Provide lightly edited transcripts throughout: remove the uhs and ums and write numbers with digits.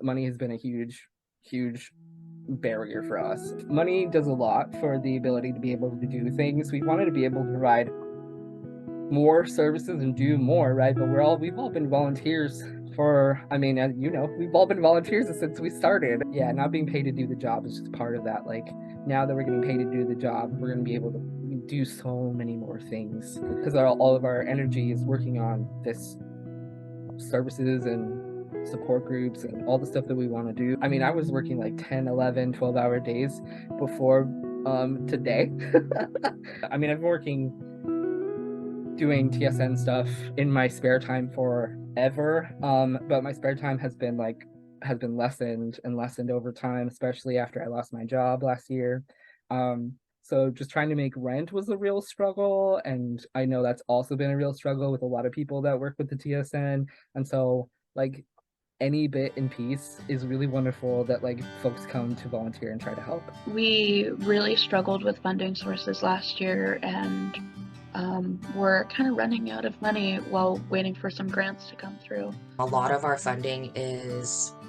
money has been a huge barrier for us. Money does a lot for the ability to be able to do things. We wanted to be able to provide more services and do more, right? But we've all been volunteers for, I mean, as you know, we've all been volunteers since we started. Yeah, not being paid to do the job is just part of that. Like now that we're getting paid to do the job, we're going to be able to do so many more things because all of our energy is working on this services and support groups and all the stuff that we want to do. I mean, I was working like 10, 11, 12-hour days before today. I mean, I've been working doing TSN stuff in my spare time forever. But my spare time has been lessened and lessened over time, especially after I lost my job last year. So just trying to make rent was a real struggle, and I know that's also been a real struggle with a lot of people that work with the TSN. And so like any bit in peace is really wonderful that like folks come to volunteer and try to help. We really struggled with funding sources last year, and we're kind of running out of money while waiting for some grants to come through. A lot of our funding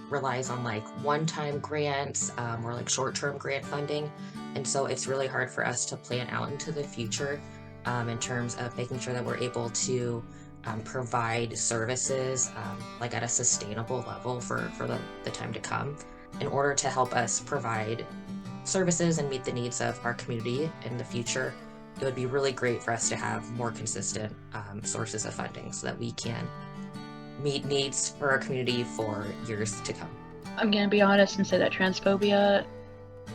relies on like one-time grants or like short-term grant funding, and so it's really hard for us to plan out into the future in terms of making sure that we're able to provide services like at a sustainable level for the time to come in order to help us provide services and meet the needs of our community in the future. It would be really great for us to have more consistent sources of funding so that we can meet needs for our community for years to come. I'm going to be honest and say that transphobia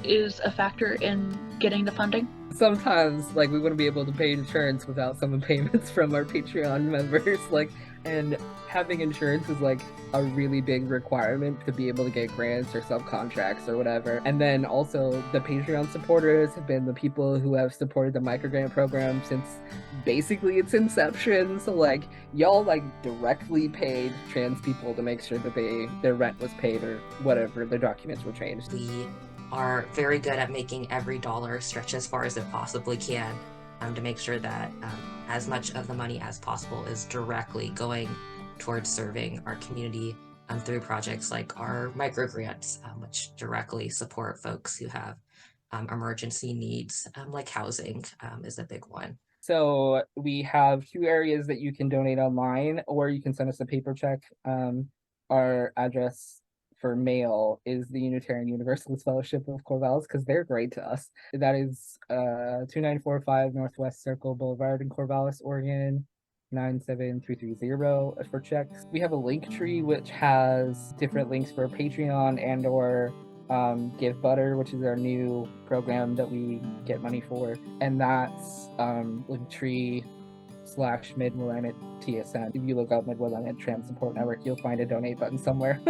is a factor in getting the funding. Sometimes like we wouldn't be able to pay insurance without some payments from our Patreon members, like, and having insurance is like a really big requirement to be able to get grants or subcontracts or whatever. And then also the Patreon supporters have been the people who have supported the microgrant program since basically its inception. So like y'all like directly paid trans people to make sure that their rent was paid or whatever, their documents were changed. We are very good at making every dollar stretch as far as it possibly can to make sure that as much of the money as possible is directly going towards serving our community through projects like our microgrants, which directly support folks who have emergency needs, like housing is a big one. So we have two areas that you can donate online, or you can send us a paper check. Our address for mail is the Unitarian Universalist Fellowship of Corvallis, because they're great to us. That is 2945 Northwest Circle Boulevard in Corvallis, Oregon, 97330 for checks. We have a link tree which has different links for Patreon and or Give Butter, which is our new program that we get money for. And that's Linktree / Mid-Willamette TSN. If you look up Mid-Willamette Trans Support Network, you'll find a donate button somewhere.